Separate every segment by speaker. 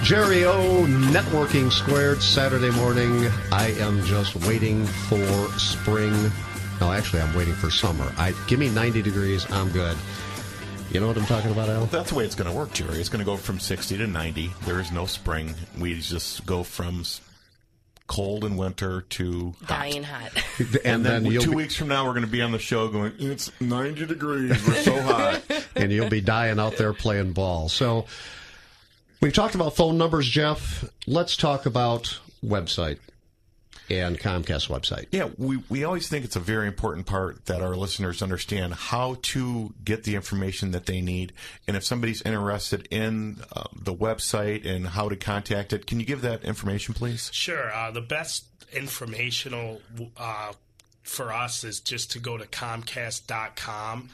Speaker 1: Jerry O, Networking Squared, Saturday morning. I am just waiting for spring. No, actually, I'm waiting for summer. Give me 90 degrees, I'm good. You know what I'm talking about, Al?
Speaker 2: Well, that's the way it's going to work, Jerry. It's going to go from 60 to 90. There is no spring. We just go from cold in winter to hot.
Speaker 3: Dying hot.
Speaker 2: And then 2 weeks from now, we're going to be on the show going, it's 90 degrees. We're so hot.
Speaker 1: And you'll be dying out there playing ball. So we've talked about phone numbers, Jeff. Let's talk about website and Comcast website.
Speaker 2: Yeah, we always think it's a very important part that our listeners understand how to get the information that they need. And if somebody's interested in the website and how to contact it, can you give that information, please?
Speaker 4: Sure. The best informational for us is just to go to Comcast.com.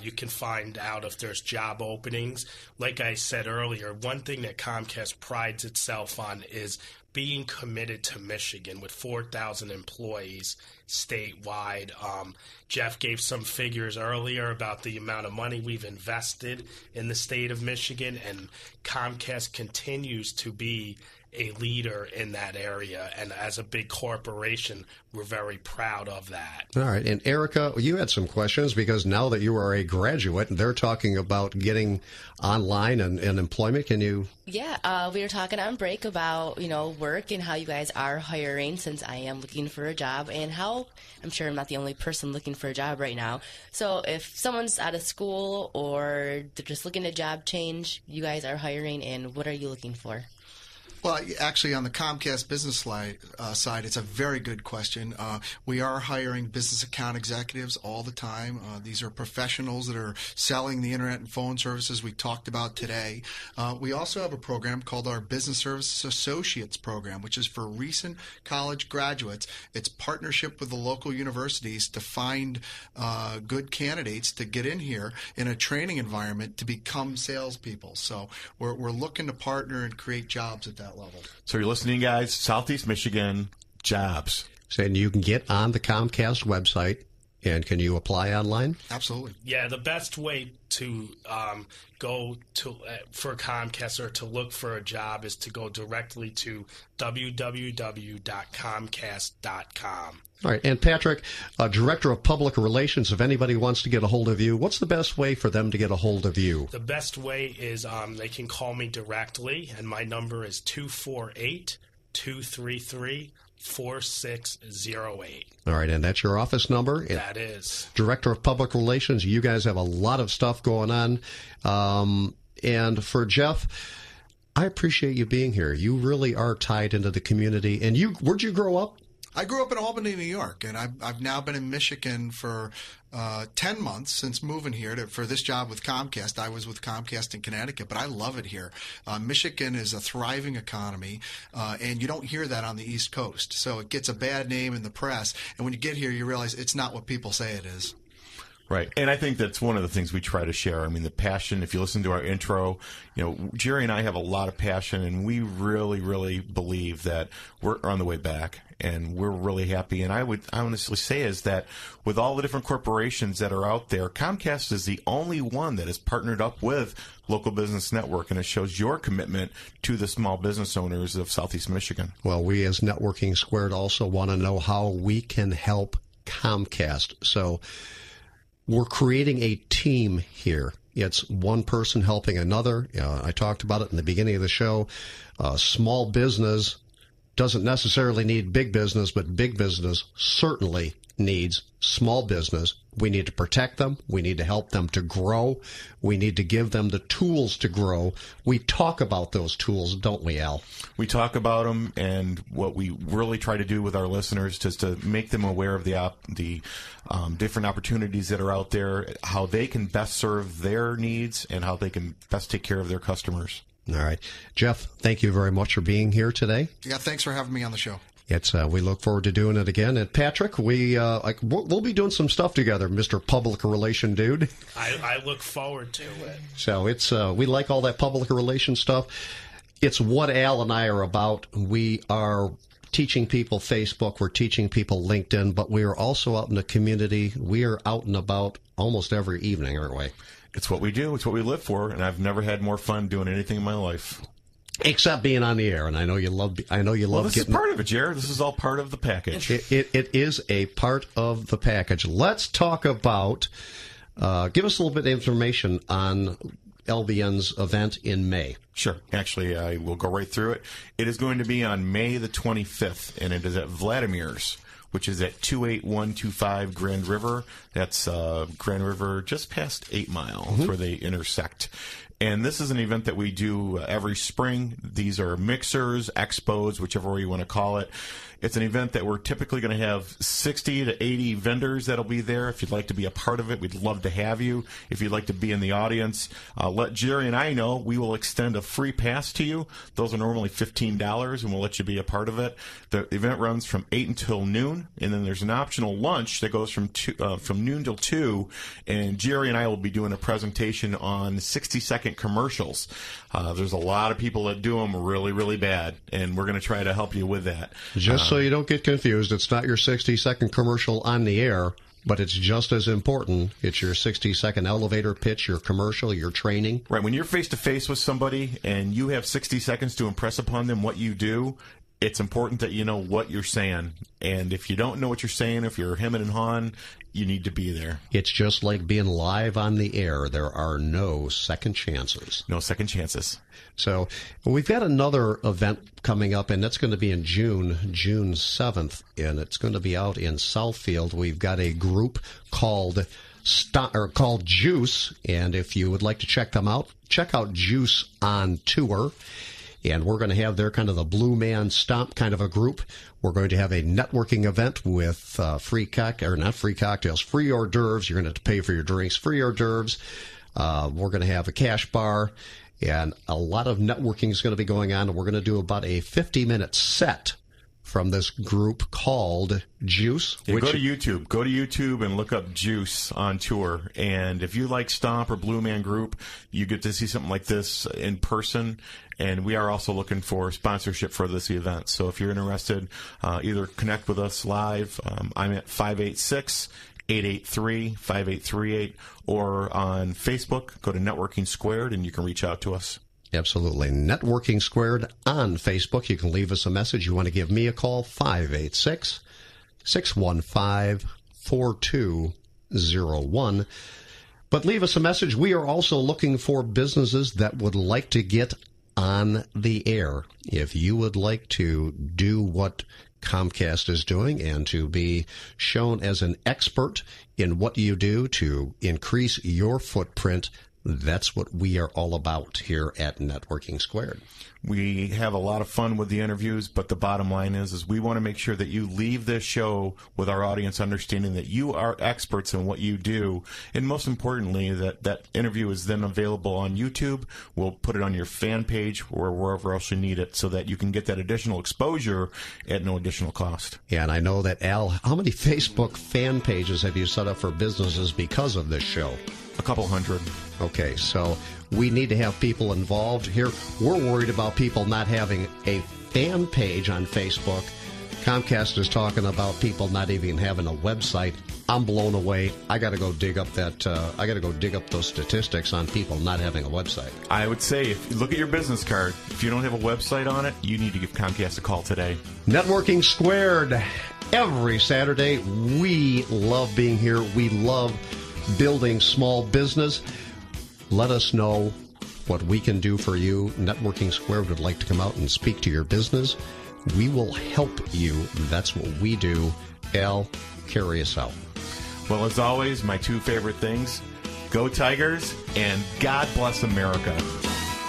Speaker 4: You can find out if there's job openings. Like I said earlier, one thing that Comcast prides itself on is being committed to Michigan with 4,000 employees statewide. Jeff gave some figures earlier about the amount of money we've invested in the state of Michigan, and Comcast continues to be a leader in that area, and as a big corporation, we're very proud of that.
Speaker 1: All right, and Erica, you had some questions because now that you are a graduate, they're talking about getting online and employment. Can you?
Speaker 3: Yeah, we were talking on break about, work and how you guys are hiring, since I am looking for a job, and how I'm sure I'm not the only person looking for a job right now. So if someone's out of school or they're just looking at job change, you guys are hiring, and what are you looking for?
Speaker 5: Well, actually, on the Comcast business side, it's a very good question. We are hiring business account executives all the time. These are professionals that are selling the internet and phone services we talked about today. We also have a program called our Business Services Associates program, which is for recent college graduates. It's partnership with the local universities to find good candidates to get in here in a training environment to become salespeople. So we're looking to partner and create jobs at that level.
Speaker 2: So you're listening, guys, Southeast Michigan, jobs.
Speaker 1: And you can get on the Comcast website, and can you apply online?
Speaker 5: Absolutely.
Speaker 4: Yeah, the best way to go to for Comcast or to look for a job is to go directly to www.comcast.com.
Speaker 1: All right, and Patrick, Director of Public Relations, if anybody wants to get a hold of you, what's the best way for them to get a hold of you?
Speaker 4: The best way is they can call me directly, and my number is 248-233-4608.
Speaker 1: All right, and that's your office number?
Speaker 4: That is.
Speaker 1: Director of Public Relations, you guys have a lot of stuff going on. And for Jeff, I appreciate you being here. You really are tied into the community. And where'd you grow up?
Speaker 5: I grew up in Albany, New York, and I've now been in Michigan for 10 months since moving here for this job with Comcast. I was with Comcast in Connecticut, but I love it here. Michigan is a thriving economy, and you don't hear that on the East Coast. So it gets a bad name in the press, and when you get here, you realize it's not what people say it is.
Speaker 2: Right. And I think that's one of the things we try to share. I mean, the passion, if you listen to our intro, Jerry and I have a lot of passion, and we really, really believe that we're on the way back, and we're really happy. And I would honestly say is that with all the different corporations that are out there, Comcast is the only one that has partnered up with Local Business Network, and it shows your commitment to the small business owners of Southeast Michigan.
Speaker 1: Well, we as Networking Squared also want to know how we can help Comcast. So we're creating a team here. It's one person helping another. I talked about it in the beginning of the show. Small business doesn't necessarily need big business, but big business certainly needs small business. We need to protect them. We need to help them to grow. We need to give them the tools to grow. We talk about those tools, don't we, Al?
Speaker 2: We talk about them, and what we really try to do with our listeners is to make them aware of the different opportunities that are out there, how they can best serve their needs, and how they can best take care of their customers.
Speaker 1: All right. Jeff, thank you very much for being here today.
Speaker 5: Yeah, thanks for having me on the show.
Speaker 1: We look forward to doing it again. And Patrick, we'll be doing some stuff together, Mr. Public Relation dude.
Speaker 4: I look forward to it.
Speaker 1: So we like all that public relation stuff. It's what Al and I are about. We are teaching people Facebook. We're teaching people LinkedIn, but we are also out in the community. We are out and about almost every evening, aren't we?
Speaker 2: It's what we do. It's what we live for, and I've never had more fun doing anything in my life.
Speaker 1: Except being on the air, and I know you love.
Speaker 2: Well, this
Speaker 1: getting.
Speaker 2: is part of it, Jared. This is all part of the package.
Speaker 1: It is a part of the package. Let's talk about. Give us a little bit of information on LBN's event in May.
Speaker 2: Sure. Actually, I will go right through it. It is going to be on May the 25th, and it is at Vladimir's, which is at 28125 Grand River. That's Grand River just past 8 Mile, where they intersect. And this is an event that we do every spring. These are mixers, expos, whichever way you want to call it. It's an event that we're typically going to have 60 to 80 vendors that'll be there. If you'd like to be a part of it, we'd love to have you. If you'd like to be in the audience, let Jerry and I know. We will extend a free pass to you. Those are normally $15, and we'll let you be a part of it. The event runs from 8 until noon, and then there's an optional lunch that goes from noon till 2, and Jerry and I will be doing a presentation on 60-second commercials. There's a lot of people that do them really, really bad, and we're going to try to help you with that.
Speaker 1: Just so you don't get confused, it's not your 60-second commercial on the air, but it's just as important. It's your 60-second elevator pitch, your commercial, your training.
Speaker 2: Right. When you're face-to-face with somebody and you have 60 seconds to impress upon them what you do, it's important that you know what you're saying. And if you don't know what you're saying, if you're hemming and hawing, you need to be there.
Speaker 1: It's just like being live on the air. There are no second chances.
Speaker 2: No second chances.
Speaker 1: So we've got another event coming up, and that's going to be in June 7th, and it's going to be out in Southfield. We've got a group called Juice, and if you would like to check them out, check out Juice on Tour. And we're going to have their kind of the Blue Man Stomp kind of a group. We're going to have a networking event with free hors d'oeuvres. You're going to have to pay for your drinks, free hors d'oeuvres. We're going to have a cash bar, and a lot of networking is going to be going on. And we're going to do about a 50-minute set from this group called Juice.
Speaker 2: Yeah, go to YouTube and look up Juice on Tour. And if you like Stomp or Blue Man Group, you get to see something like this in person. And we are also looking for sponsorship for this event. So if you're interested, either connect with us live. I'm at 586-883-5838, or on Facebook, go to Networking Squared, and you can reach out to us.
Speaker 1: Absolutely. Networking Squared on Facebook. You can leave us a message. You want to give me a call, 586-615-4201. But leave us a message. We are also looking for businesses that would like to get on the air. If you would like to do what Comcast is doing and to be shown as an expert in what you do to increase your footprint, that's what we are all about here at Networking Squared.
Speaker 2: We have a lot of fun with the interviews, but the bottom line is we want to make sure that you leave this show with our audience understanding that you are experts in what you do, and most importantly, that interview is then available on YouTube. We'll put it on your fan page or wherever else you need it so that you can get that additional exposure at no additional cost.
Speaker 1: Yeah, and I know that, Al, how many Facebook fan pages have you set up for businesses because of this show?
Speaker 2: A couple hundred.
Speaker 1: Okay, so we need to have people involved here. We're worried about people not having a fan page on Facebook. Comcast is talking about people not even having a website. I'm blown away. I got to go dig up those statistics on people not having a website.
Speaker 2: I would say, if you look at your business card, if you don't have a website on it, you need to give Comcast a call today.
Speaker 1: Networking Squared every Saturday. We love being here. We love building small business. Let us know what we can do for you. Networking Squared would like to come out and speak to your business. We will help you. That's what we do. Al, carry us out.
Speaker 2: Well, as always, my two favorite things, go Tigers and God bless America.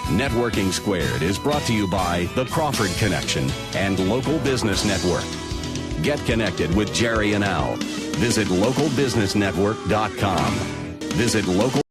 Speaker 6: Networking Squared is brought to you by the Crawford Connection and Local Business Network. Get connected with Jerry and Al. Visit localbusinessnetwork.com. Visit local